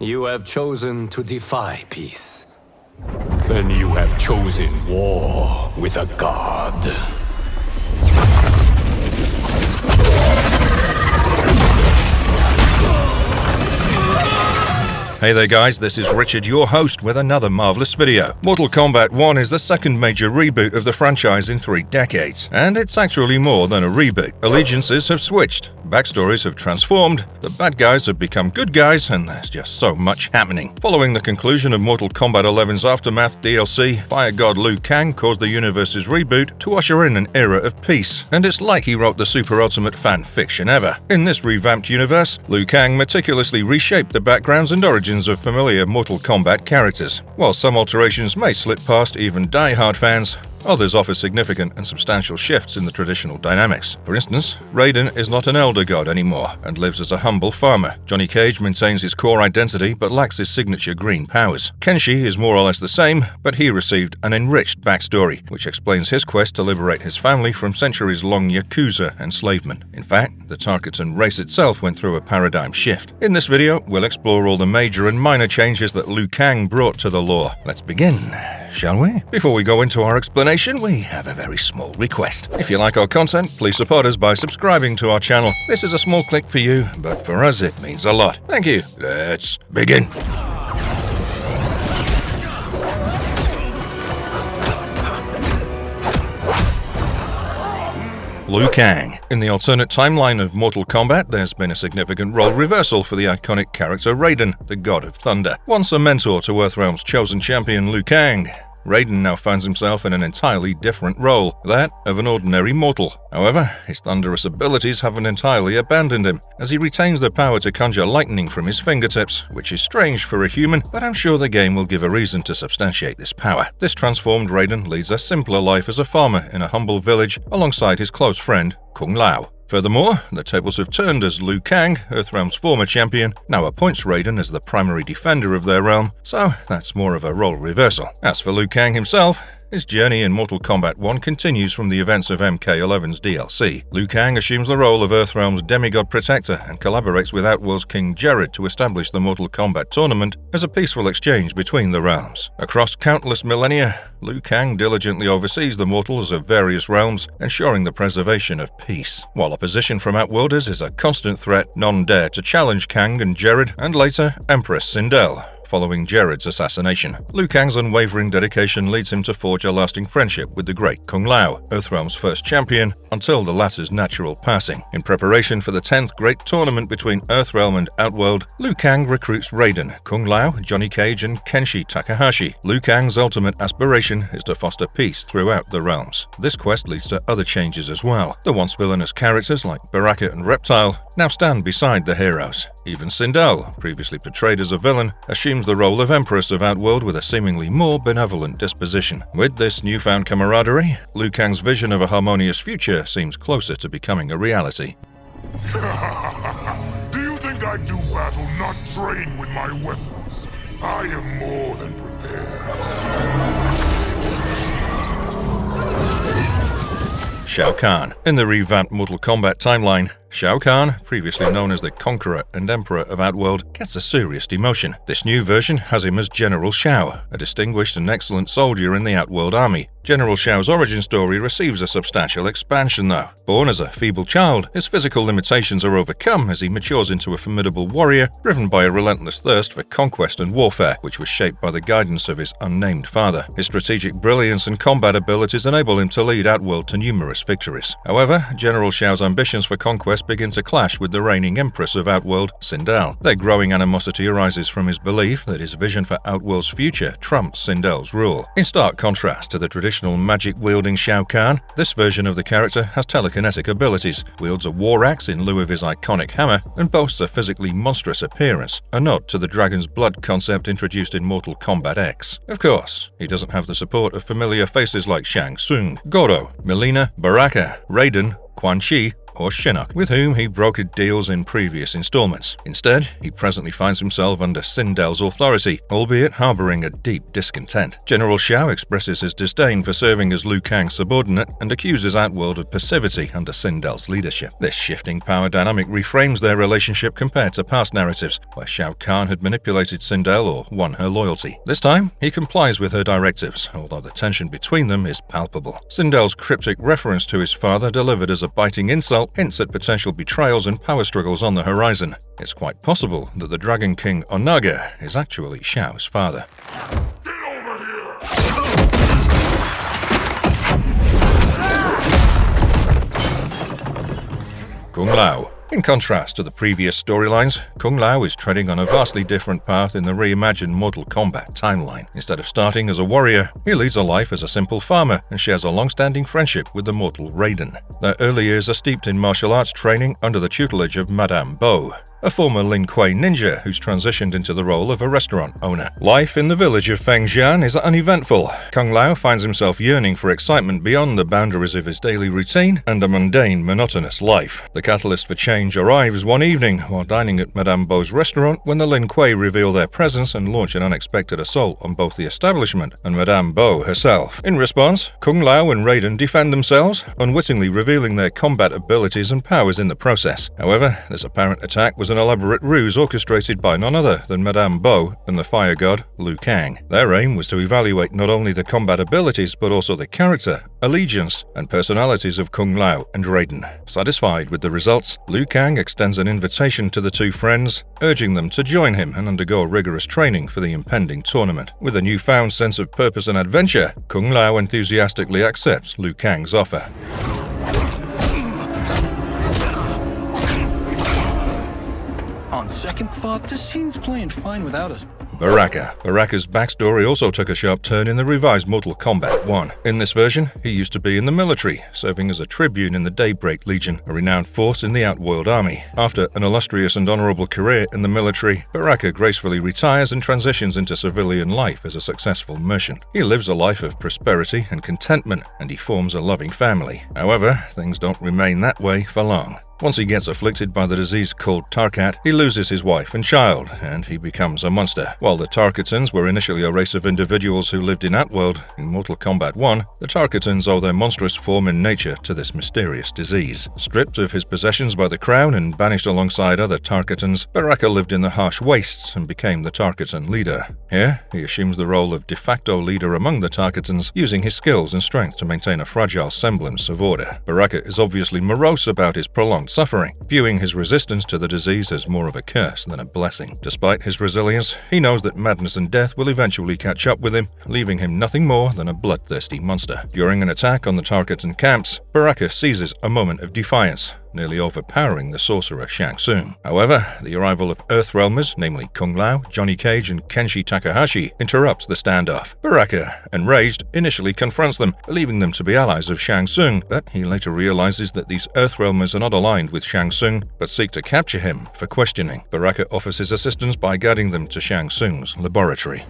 You have chosen to defy peace. Then you have chosen war with a god. Hey there guys, this is Richard, your host, with another marvelous video. Mortal Kombat 1 is the second major reboot of the franchise in 3 decades, and it's actually more than a reboot. Allegiances have switched, backstories have transformed, the bad guys have become good guys, and there's just so much happening. Following the conclusion of Mortal Kombat 11's Aftermath DLC, Fire God Liu Kang caused the universe's reboot to usher in an era of peace, and it's like he wrote the super ultimate fan fiction ever. In this revamped universe, Liu Kang meticulously reshaped the backgrounds and origins of familiar Mortal Kombat characters. While some alterations may slip past even die-hard fans, others offer significant and substantial shifts in the traditional dynamics. For instance, Raiden is not an elder god anymore and lives as a humble farmer. Johnny Cage maintains his core identity but lacks his signature green powers. Kenshi is more or less the same, but he received an enriched backstory, which explains his quest to liberate his family from centuries-long Yakuza enslavement. In fact, the tarkat and race itself went through a paradigm shift. In this video, we'll explore all the major and minor changes that Liu Kang brought to the lore. Let's begin, shall we? Before we go into our explanation, we have a very small request. If you like our content, please support us by subscribing to our channel. This is a small click for you, but for us it means a lot. Thank you. Let's begin. Liu Kang. In the alternate timeline of Mortal Kombat, there's been a significant role reversal for the iconic character Raiden, the God of Thunder. Once a mentor to Earthrealm's chosen champion Liu Kang, Raiden now finds himself in an entirely different role, that of an ordinary mortal. However, his thunderous abilities haven't entirely abandoned him, as he retains the power to conjure lightning from his fingertips, which is strange for a human, but I'm sure the game will give a reason to substantiate this power. This transformed Raiden leads a simpler life as a farmer in a humble village alongside his close friend, Kung Lao. Furthermore, the tables have turned as Liu Kang, Earthrealm's former champion, now appoints Raiden as the primary defender of their realm, so that's more of a role reversal. As for Liu Kang himself, his journey in Mortal Kombat 1 continues from the events of MK11's DLC. Liu Kang assumes the role of Earthrealm's demigod protector and collaborates with Outworld's King Jerrod to establish the Mortal Kombat tournament as a peaceful exchange between the realms. Across countless millennia, Liu Kang diligently oversees the mortals of various realms, ensuring the preservation of peace. While opposition from Outworlders is a constant threat, none dare to challenge Kang and Jerrod, and later Empress Sindel. Following Jerrod's assassination, Liu Kang's unwavering dedication leads him to forge a lasting friendship with the great Kung Lao, Earthrealm's first champion, until the latter's natural passing. In preparation for the 10th Great Tournament between Earthrealm and Outworld, Liu Kang recruits Raiden, Kung Lao, Johnny Cage, and Kenshi Takahashi. Liu Kang's ultimate aspiration is to foster peace throughout the realms. This quest leads to other changes as well. The once villainous characters like Baraka and Reptile now stand beside the heroes. Even Sindel, previously portrayed as a villain, assumes the role of Empress of Outworld with a seemingly more benevolent disposition. With this newfound camaraderie, Liu Kang's vision of a harmonious future seems closer to becoming a reality. Do you think I do battle not trained with my weapons? I am more than prepared. Shao Kahn. In the revamped Mortal Kombat timeline, Shao Kahn, previously known as the Conqueror and Emperor of Outworld, gets a serious demotion. This new version has him as General Shao, a distinguished and excellent soldier in the Outworld army. General Shao's origin story receives a substantial expansion though. Born as a feeble child, his physical limitations are overcome as he matures into a formidable warrior, driven by a relentless thirst for conquest and warfare, which was shaped by the guidance of his unnamed father. His strategic brilliance and combat abilities enable him to lead Outworld to numerous victories. However, General Shao's ambitions for conquest begin to clash with the reigning Empress of Outworld, Sindel. Their growing animosity arises from his belief that his vision for Outworld's future trumps Sindel's rule. In stark contrast to the traditional magic-wielding Shao Kahn, this version of the character has telekinetic abilities, wields a war axe in lieu of his iconic hammer, and boasts a physically monstrous appearance, a nod to the dragon's blood concept introduced in Mortal Kombat X. Of course, he doesn't have the support of familiar faces like Shang Tsung, Goro, Mileena, Baraka, Raiden, Quan Chi, or Shinnok, with whom he brokered deals in previous installments. Instead, he presently finds himself under Sindel's authority, albeit harboring a deep discontent. General Shao expresses his disdain for serving as Liu Kang's subordinate and accuses Outworld of passivity under Sindel's leadership. This shifting power dynamic reframes their relationship compared to past narratives, where Shao Kahn had manipulated Sindel or won her loyalty. This time, he complies with her directives, although the tension between them is palpable. Sindel's cryptic reference to his father, delivered as a biting insult, hints at potential betrayals and power struggles on the horizon. It's quite possible that the Dragon King Onaga is actually Shao's father. Get over here! Kung Lao. In contrast to the previous storylines, Kung Lao is treading on a vastly different path in the reimagined Mortal Kombat timeline. Instead of starting as a warrior, he leads a life as a simple farmer and shares a long-standing friendship with the mortal Raiden. Their early years are steeped in martial arts training under the tutelage of Madame Bo, a former Lin Kuei ninja who's transitioned into the role of a restaurant owner. Life in the village of Fengjian is uneventful. Kung Lao finds himself yearning for excitement beyond the boundaries of his daily routine and a mundane, monotonous life. The catalyst for change arrives one evening while dining at Madame Bo's restaurant when the Lin Kuei reveal their presence and launch an unexpected assault on both the establishment and Madame Bo herself. In response, Kung Lao and Raiden defend themselves, unwittingly revealing their combat abilities and powers in the process. However, this apparent attack was an elaborate ruse orchestrated by none other than Madame Bo and the fire god Liu Kang. Their aim was to evaluate not only the combat abilities but also the character, allegiance, and personalities of Kung Lao and Raiden. Satisfied with the results, Liu Kang extends an invitation to the two friends, urging them to join him and undergo rigorous training for the impending tournament. With a newfound sense of purpose and adventure, Kung Lao enthusiastically accepts Liu Kang's offer. On second thought, this scene's playing fine without us. Baraka. Baraka's backstory also took a sharp turn in the revised Mortal Kombat 1. In this version, he used to be in the military, serving as a tribune in the Daybreak Legion, a renowned force in the Outworld Army. After an illustrious and honorable career in the military, Baraka gracefully retires and transitions into civilian life as a successful merchant. He lives a life of prosperity and contentment, and he forms a loving family. However, things don't remain that way for long. Once he gets afflicted by the disease called tarkat, he loses his wife and child, and he becomes a monster. While the Tarkatans were initially a race of individuals who lived in Outworld, in Mortal Kombat 1, the Tarkatans owe their monstrous form and nature to this mysterious disease. Stripped of his possessions by the crown and banished alongside other Tarkatans, Baraka lived in the harsh wastes and became the Tarkatan leader. Here, he assumes the role of de facto leader among the Tarkatans, using his skills and strength to maintain a fragile semblance of order. Baraka is obviously morose about his prolonged suffering, viewing his resistance to the disease as more of a curse than a blessing. Despite his resilience, he knows that madness and death will eventually catch up with him, leaving him nothing more than a bloodthirsty monster. During an attack on the Tarkatan camps, Baraka seizes a moment of defiance, nearly overpowering the sorcerer Shang Tsung. However, the arrival of Earthrealmers, namely Kung Lao, Johnny Cage, and Kenshi Takahashi, interrupts the standoff. Baraka, enraged, initially confronts them, believing them to be allies of Shang Tsung, but he later realizes that these Earthrealmers are not aligned with Shang Tsung, but seek to capture him for questioning. Baraka offers his assistance by guiding them to Shang Tsung's laboratory.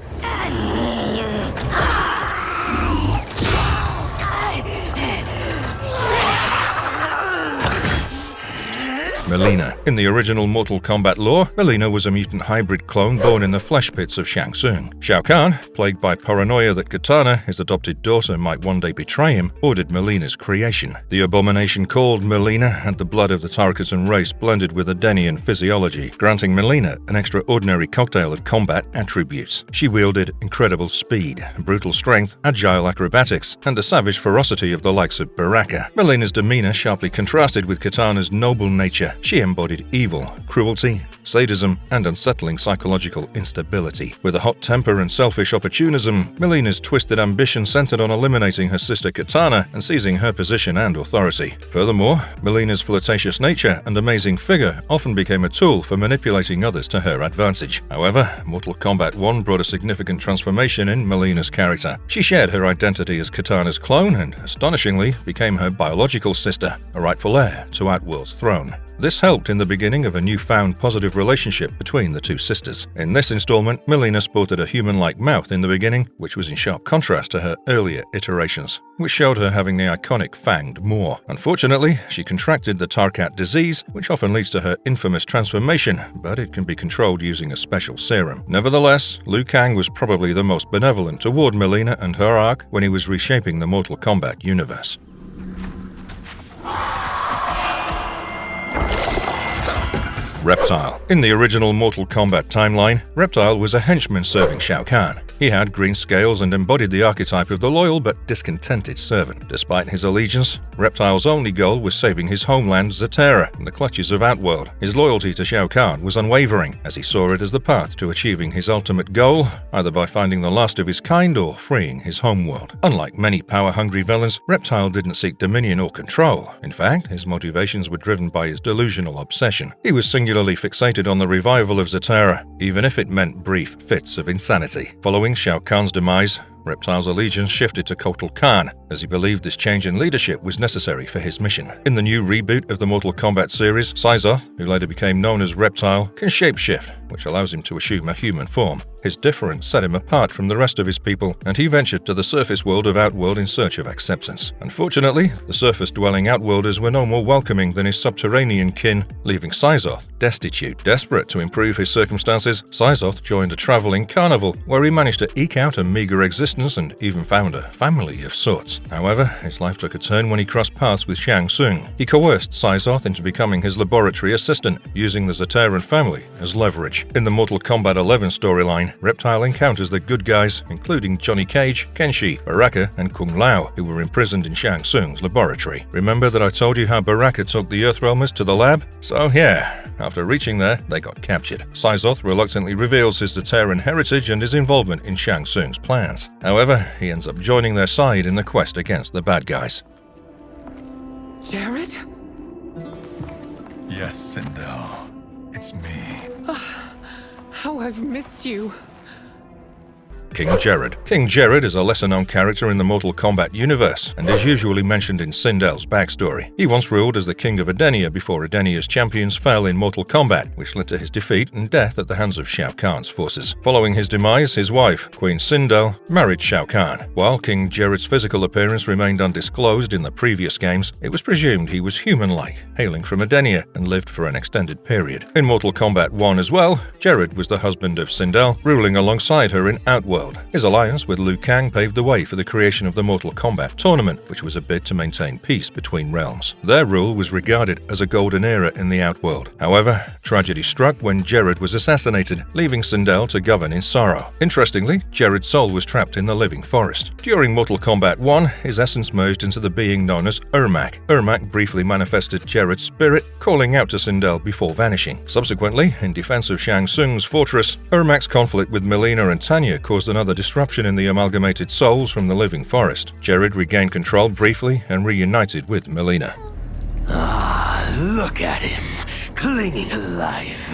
Mileena. In the original Mortal Kombat lore, Mileena was a mutant hybrid clone born in the flesh pits of Shang Tsung. Shao Kahn, plagued by paranoia that Katana, his adopted daughter, might one day betray him, ordered Mileena's creation. The abomination called Mileena had the blood of the Tarkatan race blended with Adenian physiology, granting Mileena an extraordinary cocktail of combat attributes. She wielded incredible speed, brutal strength, agile acrobatics, and the savage ferocity of the likes of Baraka. Mileena's demeanor sharply contrasted with Katana's noble nature. She embodied evil, cruelty, sadism, and unsettling psychological instability. With a hot temper and selfish opportunism, Mileena's twisted ambition centered on eliminating her sister Katana and seizing her position and authority. Furthermore, Mileena's flirtatious nature and amazing figure often became a tool for manipulating others to her advantage. However, Mortal Kombat 1 brought a significant transformation in Mileena's character. She shared her identity as Katana's clone and, astonishingly, became her biological sister, a rightful heir to Outworld's throne. This helped in the beginning of a newfound positive relationship between the two sisters. In this installment, Mileena sported a human-like mouth in the beginning, which was in sharp contrast to her earlier iterations, which showed her having the iconic fanged maw. Unfortunately, she contracted the tarkat disease, which often leads to her infamous transformation, but it can be controlled using a special serum. Nevertheless, Liu Kang was probably the most benevolent toward Mileena and her arc when he was reshaping the Mortal Kombat universe. Reptile. In the original Mortal Kombat timeline, Reptile was a henchman serving Shao Kahn. He had green scales and embodied the archetype of the loyal but discontented servant. Despite his allegiance, Reptile's only goal was saving his homeland Zatara from the clutches of Outworld. His loyalty to Shao Kahn was unwavering, as he saw it as the path to achieving his ultimate goal, either by finding the last of his kind or freeing his homeworld. Unlike many power-hungry villains, Reptile didn't seek dominion or control. In fact, his motivations were driven by his delusional obsession. He was singularly fixated on the revival of Zatara, even if it meant brief fits of insanity. Following Shao Kahn's demise, Reptile's allegiance shifted to Kotal Khan, as he believed this change in leadership was necessary for his mission. In the new reboot of the Mortal Kombat series, Syzoth, who later became known as Reptile, can shapeshift, which allows him to assume a human form. His difference set him apart from the rest of his people, and he ventured to the surface world of Outworld in search of acceptance. Unfortunately, the surface-dwelling Outworlders were no more welcoming than his subterranean kin, leaving Syzoth destitute. Desperate to improve his circumstances, Syzoth joined a traveling carnival, where he managed to eke out a meager existence and even found a family of sorts. However, his life took a turn when he crossed paths with Shang Tsung. He coerced Syzoth into becoming his laboratory assistant, using the Zataran family as leverage. In the Mortal Kombat 11 storyline, Reptile encounters the good guys, including Johnny Cage, Kenshi, Baraka, and Kung Lao, who were imprisoned in Shang Tsung's laboratory. Remember that I told you how Baraka took the Earthrealmers to the lab? So yeah, after reaching there, they got captured. Syzoth reluctantly reveals his Zataran heritage and his involvement in Shang Tsung's plans. However, he ends up joining their side in the quest against the bad guys. Jared? Yes, Sindel. It's me. How I've missed you. King Jared. King Jared is a lesser-known character in the Mortal Kombat universe and is usually mentioned in Sindel's backstory. He once ruled as the king of Edenia before Edenia's champions fell in Mortal Kombat, which led to his defeat and death at the hands of Shao Kahn's forces. Following his demise, his wife, Queen Sindel, married Shao Kahn. While King Jared's physical appearance remained undisclosed in the previous games, it was presumed he was human-like, hailing from Edenia, and lived for an extended period. In Mortal Kombat 1 as well, Jared was the husband of Sindel, ruling alongside her in Outworld. His alliance with Liu Kang paved the way for the creation of the Mortal Kombat tournament, which was a bid to maintain peace between realms. Their rule was regarded as a golden era in the Outworld. However, tragedy struck when Jared was assassinated, leaving Sindel to govern in sorrow. Interestingly, Jared's soul was trapped in the living forest. During Mortal Kombat 1, his essence merged into the being known as Ermac. Ermac briefly manifested Jared's spirit, calling out to Sindel before vanishing. Subsequently, in defense of Shang Tsung's fortress, Ermac's conflict with Mileena and Tanya caused another disruption in the amalgamated souls from the living forest. Jared regained control briefly and reunited with Mileena. Look at him, clinging to life.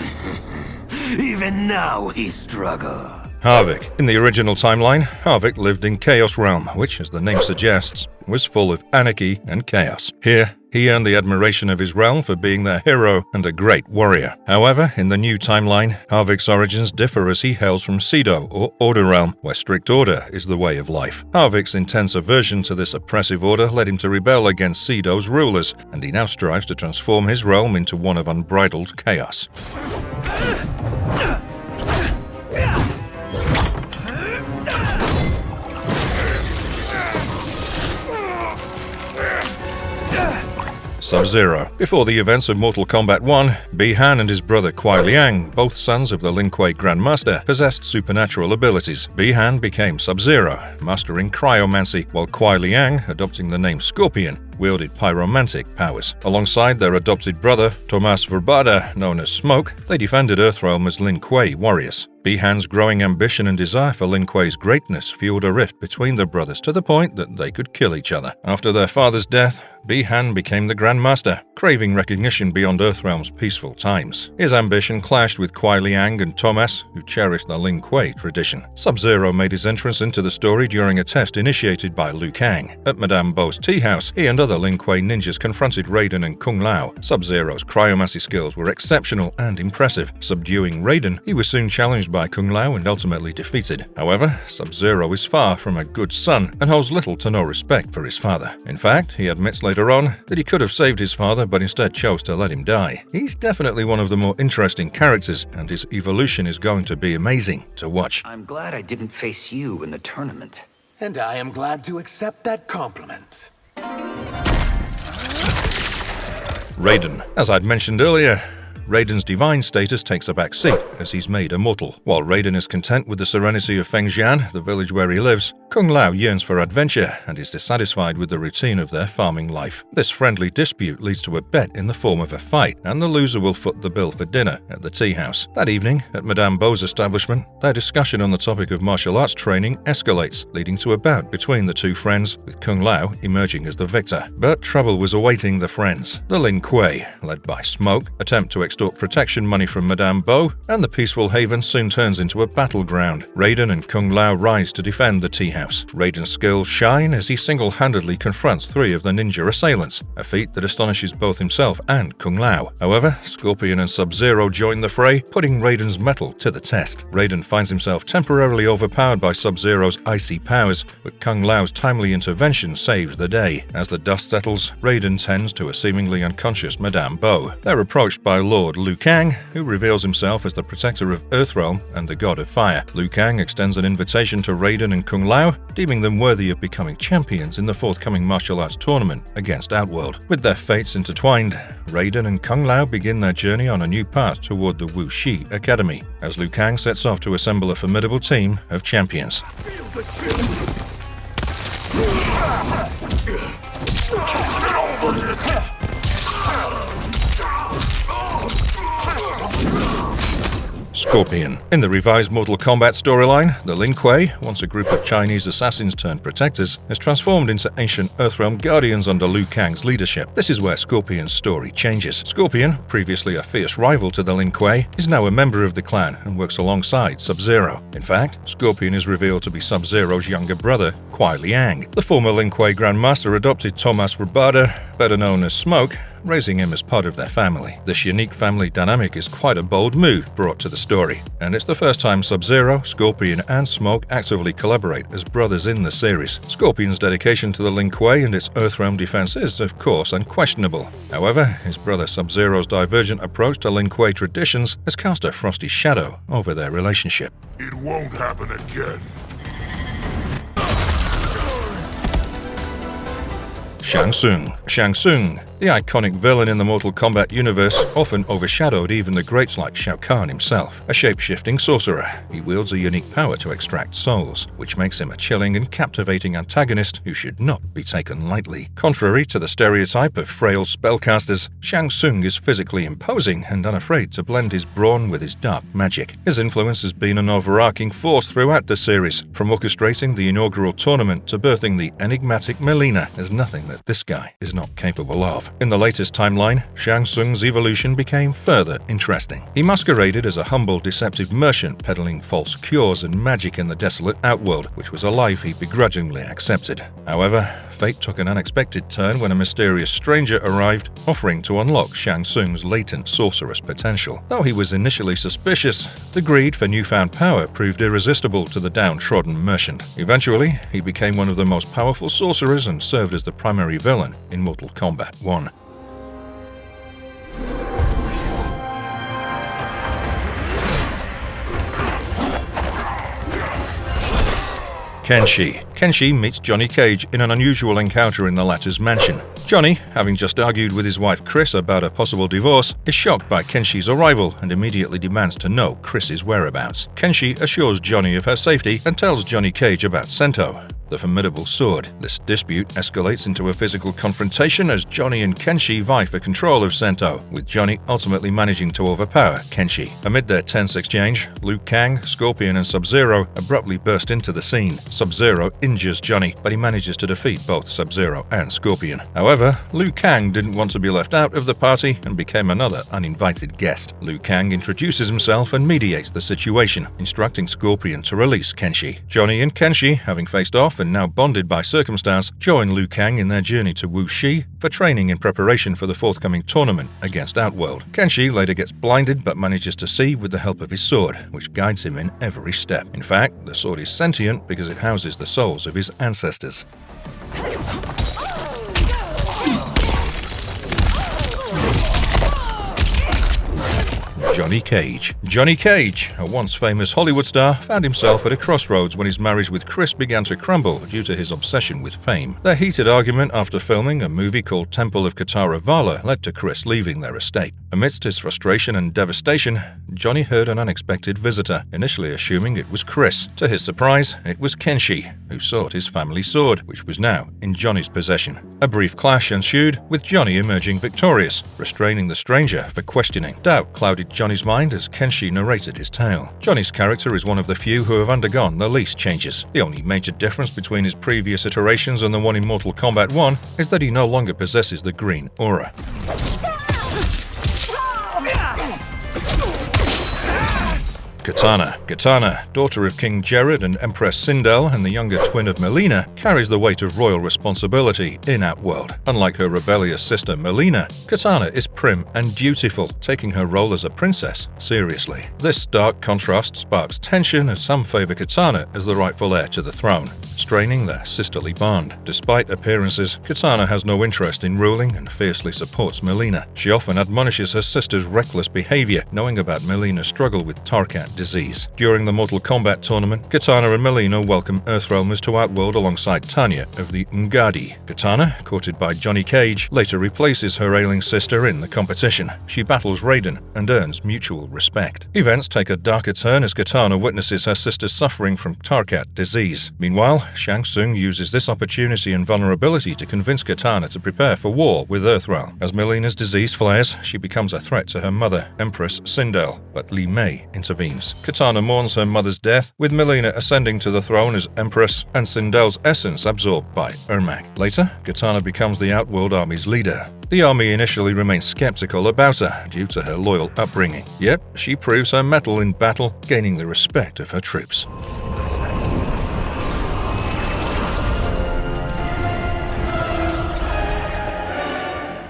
Even now he struggles. Havik. In the original timeline, Havik lived in Chaos Realm, which, as the name suggests, was full of anarchy and chaos. Here, he earned the admiration of his realm for being their hero and a great warrior. However, in the new timeline, Havik's origins differ as he hails from Sido, or Order Realm, where strict order is the way of life. Havik's intense aversion to this oppressive order led him to rebel against Sido's rulers, and he now strives to transform his realm into one of unbridled chaos. Sub-Zero. Before the events of Mortal Kombat 1, Bi-Han and his brother Kuai Liang, both sons of the Lin Kuei Grandmaster, possessed supernatural abilities. Bi-Han became Sub-Zero, mastering cryomancy, while Kuai Liang, adopting the name Scorpion, wielded pyromantic powers. Alongside their adopted brother, Tomas Verbada, known as Smoke, they defended Earthrealm as Lin Kuei warriors. Bi-Han's growing ambition and desire for Lin Kuei's greatness fueled a rift between the brothers to the point that they could kill each other. After their father's death, Bi-Han became the Grandmaster, craving recognition beyond Earthrealm's peaceful times. His ambition clashed with Kuai Liang and Thomas, who cherished the Lin Kuei tradition. Sub-Zero made his entrance into the story during a test initiated by Liu Kang. At Madame Bo's tea house, he and other Lin Kuei ninjas confronted Raiden and Kung Lao. Sub-Zero's cryomancy skills were exceptional and impressive. Subduing Raiden, he was soon challenged by Kung Lao and ultimately defeated. However, Sub-Zero is far from a good son and holds little to no respect for his father. In fact, he admits later on that he could have saved his father but instead chose to let him die. He's definitely one of the more interesting characters, and his evolution is going to be amazing to watch. I'm glad I didn't face you in the tournament. And I am glad to accept that compliment. Raiden. As I'd mentioned earlier, Raiden's divine status takes a back seat as he's made immortal. While Raiden is content with the serenity of Fengjian, the village where he lives, Kung Lao yearns for adventure and is dissatisfied with the routine of their farming life. This friendly dispute leads to a bet in the form of a fight, and the loser will foot the bill for dinner at the tea house. That evening, at Madame Bo's establishment, their discussion on the topic of martial arts training escalates, leading to a bout between the two friends, with Kung Lao emerging as the victor. But trouble was awaiting the friends. The Lin Kuei, led by Smoke, attempt to extort protection money from Madame Bo, and the peaceful haven soon turns into a battleground. Raiden and Kung Lao rise to defend the tea house. Raiden's skills shine as he single-handedly confronts 3 of the ninja assailants, a feat that astonishes both himself and Kung Lao. However, Scorpion and Sub-Zero join the fray, putting Raiden's mettle to the test. Raiden finds himself temporarily overpowered by Sub-Zero's icy powers, but Kung Lao's timely intervention saves the day. As the dust settles, Raiden tends to a seemingly unconscious Madame Bo. They're approached by Lord Liu Kang, who reveals himself as the protector of Earthrealm and the god of fire. Liu Kang extends an invitation to Raiden and Kung Lao, deeming them worthy of becoming champions in the forthcoming martial arts tournament against Outworld. With their fates intertwined, Raiden and Kung Lao begin their journey on a new path toward the Wu Shi Academy, as Liu Kang sets off to assemble a formidable team of champions. Scorpion. In the revised Mortal Kombat storyline, the Lin Kuei, once a group of Chinese assassins turned protectors, has transformed into ancient Earthrealm guardians under Liu Kang's leadership. This is where Scorpion's story changes. Scorpion, previously a fierce rival to the Lin Kuei, is now a member of the clan and works alongside Sub-Zero. In fact, Scorpion is revealed to be Sub-Zero's younger brother, Kuai Liang. The former Lin Kuei Grandmaster adopted Thomas Rabada, better known as Smoke, raising him as part of their family. This unique family dynamic is quite a bold move brought to the story, and it's the first time Sub-Zero, Scorpion, and Smoke actively collaborate as brothers in the series. Scorpion's dedication to the Lin Kuei and its Earthrealm defense is, of course, unquestionable. However, his brother Sub-Zero's divergent approach to Lin Kuei traditions has cast a frosty shadow over their relationship. It won't happen again. Shang Tsung. Shang Tsung, the iconic villain in the Mortal Kombat universe, often overshadowed even the greats like Shao Kahn himself. A shape-shifting sorcerer, he wields a unique power to extract souls, which makes him a chilling and captivating antagonist who should not be taken lightly. Contrary to the stereotype of frail spellcasters, Shang Tsung is physically imposing and unafraid to blend his brawn with his dark magic. His influence has been an overarching force throughout the series, from orchestrating the inaugural tournament to birthing the enigmatic Mileena. There's nothing that this guy is not capable of. In the latest timeline, Shang Tsung's evolution became further interesting. He masqueraded as a humble, deceptive merchant peddling false cures and magic in the desolate Outworld, which was a life he begrudgingly accepted. However, fate took an unexpected turn when a mysterious stranger arrived, offering to unlock Shang Tsung's latent sorcerous potential. Though he was initially suspicious, the greed for newfound power proved irresistible to the downtrodden merchant. Eventually, he became one of the most powerful sorcerers and served as the primary villain in Mortal Kombat 1. Kenshi. Kenshi meets Johnny Cage in an unusual encounter in the latter's mansion. Johnny, having just argued with his wife Chris about a possible divorce, is shocked by Kenshi's arrival and immediately demands to know Chris's whereabouts. Kenshi assures Johnny of her safety and tells Johnny Cage about Sento. the formidable sword. This dispute escalates into a physical confrontation as Johnny and Kenshi vie for control of Sento, with Johnny ultimately managing to overpower Kenshi. Amid their tense exchange, Liu Kang, Scorpion, and Sub-Zero abruptly burst into the scene. Sub-Zero injures Johnny, but he manages to defeat both Sub-Zero and Scorpion. However, Liu Kang didn't want to be left out of the party and became another uninvited guest. Liu Kang introduces himself and mediates the situation, instructing Scorpion to release Kenshi. Johnny and Kenshi, having faced off and now bonded by circumstance, join Liu Kang in their journey to Wuxi for training in preparation for the forthcoming tournament against Outworld. Kenshi later gets blinded but manages to see with the help of his sword, which guides him in every step. In fact, the sword is sentient because it houses the souls of his ancestors. Johnny Cage. Johnny Cage, a once famous Hollywood star, found himself at a crossroads when his marriage with Chris began to crumble due to his obsession with fame. Their heated argument after filming a movie called Temple of Katara Vala led to Chris leaving their estate. Amidst his frustration and devastation, Johnny heard an unexpected visitor, initially assuming it was Chris. To his surprise, it was Kenshi, who sought his family sword, which was now in Johnny's possession. A brief clash ensued, with Johnny emerging victorious, restraining the stranger for questioning. Doubt clouded Johnny's mind as Kenshi narrated his tale. Johnny's character is one of the few who have undergone the least changes. The only major difference between his previous iterations and the one in Mortal Kombat 1 is that he no longer possesses the green aura. Katana. Katana, daughter of King Jared and Empress Sindel and the younger twin of Mileena, carries the weight of royal responsibility in Outworld. Unlike her rebellious sister Mileena, Katana is prim and dutiful, taking her role as a princess seriously. This stark contrast sparks tension as some favor Katana as the rightful heir to the throne, straining their sisterly bond. Despite appearances, Katana has no interest in ruling and fiercely supports Mileena. She often admonishes her sister's reckless behavior, knowing about Mileena's struggle with tarkat disease. During the Mortal Kombat tournament, Katana and Mileena welcome Earthrealmers to Outworld alongside Tanya of the Ngadi. Katana, courted by Johnny Cage, later replaces her ailing sister in the competition. She battles Raiden and earns mutual respect. Events take a darker turn as Katana witnesses her sister suffering from tarkat disease. Meanwhile, Shang Tsung uses this opportunity and vulnerability to convince Katana to prepare for war with Earthrealm. As Mileena's disease flares, she becomes a threat to her mother, Empress Sindel, but Li Mei intervenes. Katana mourns her mother's death, with Mileena ascending to the throne as Empress and Sindel's essence absorbed by Ermac. Later, Katana becomes the Outworld Army's leader. The army initially remains skeptical about her due to her loyal upbringing. Yet, she proves her mettle in battle, gaining the respect of her troops.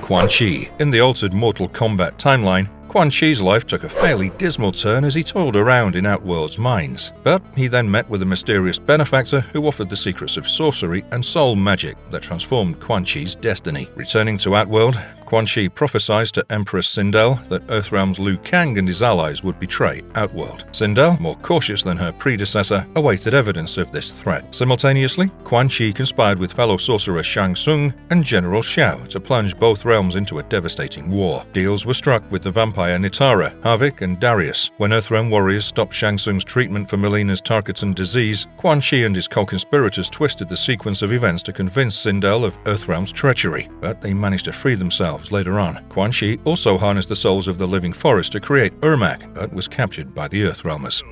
Quan Chi. In the altered Mortal Kombat timeline, Quan Chi's life took a fairly dismal turn as he toiled around in Outworld's mines. But he then met with a mysterious benefactor who offered the secrets of sorcery and soul magic that transformed Quan Chi's destiny. Returning to Outworld, Quan Chi prophesies to Empress Sindel that Earthrealm's Liu Kang and his allies would betray Outworld. Sindel, more cautious than her predecessor, awaited evidence of this threat. Simultaneously, Quan Chi conspired with fellow sorcerer Shang Tsung and General Shao to plunge both realms into a devastating war. Deals were struck with the vampire Nitara, Havik, and Darius. When Earthrealm warriors stopped Shang Tsung's treatment for Mileena's targeted disease, Quan Chi and his co-conspirators twisted the sequence of events to convince Sindel of Earthrealm's treachery, but they managed to free themselves later on. Quan Chi also harnessed the souls of the living forest to create Ermac, but was captured by the Earthrealmers.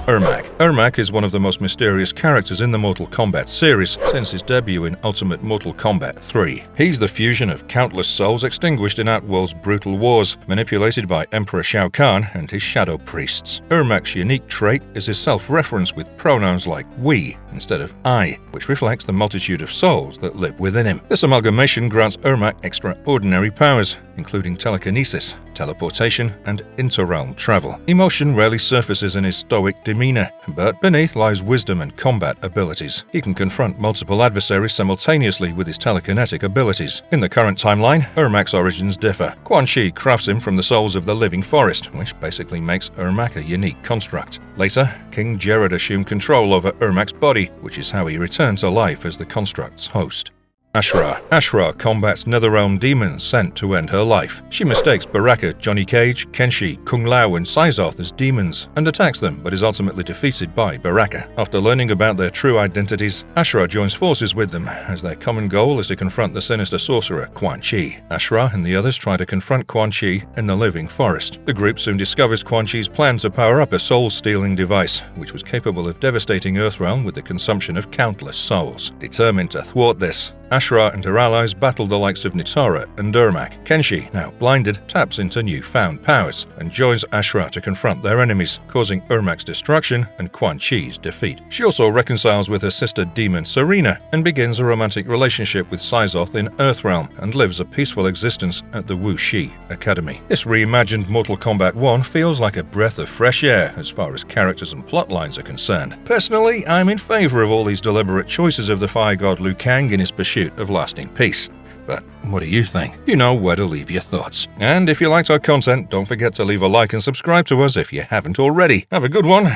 Ermac is one of the most mysterious characters in the Mortal Kombat series since his debut in Ultimate Mortal Kombat 3. He's the fusion of countless souls extinguished in Outworld's brutal wars, manipulated by Emperor Shao Kahn and his shadow priests. Ermac's unique trait is his self-reference with pronouns like we instead of I, which reflects the multitude of souls that live within him. This amalgamation grants Ermac extraordinary powers, including telekinesis, teleportation, and interrealm travel. Emotion rarely surfaces in his stoic demeanor, but beneath lies wisdom and combat abilities. He can confront multiple adversaries simultaneously with his telekinetic abilities. In the current timeline, Ermac's origins differ. Quan Chi crafts him from the souls of the living forest, which basically makes Ermac a unique construct. Later, King Jared assumed control over Ermac's body, which is how he returned to life as the construct's host. Ashrah. Ashrah combats Netherrealm demons sent to end her life. She mistakes Baraka, Johnny Cage, Kenshi, Kung Lao, and Syzoth as demons and attacks them, but is ultimately defeated by Baraka. After learning about their true identities, Ashrah joins forces with them, as their common goal is to confront the sinister sorcerer Quan Chi. Ashrah and the others try to confront Quan Chi in the living forest. The group soon discovers Quan Chi's plan to power up a soul-stealing device, which was capable of devastating Earthrealm with the consumption of countless souls. Determined to thwart this, Ashrah and her allies battle the likes of Nitara and Ermac. Kenshi, now blinded, taps into newfound powers and joins Ashrah to confront their enemies, causing Ermac's destruction and Quan Chi's defeat. She also reconciles with her sister demon Serena and begins a romantic relationship with Syzoth in Earthrealm and lives a peaceful existence at the Wu Shi Academy. This reimagined Mortal Kombat 1 feels like a breath of fresh air as far as characters and plot lines are concerned. Personally, I'm in favor of all these deliberate choices of the Fire God Liu Kang in his pursuit of lasting peace. But what do you think? You know where to leave your thoughts. And if you liked our content, don't forget to leave a like and subscribe to us if you haven't already. Have a good one,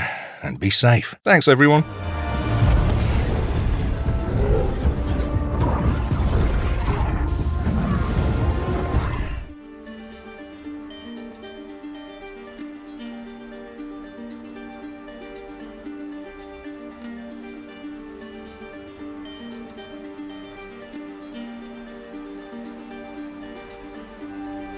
and be safe. Thanks, everyone.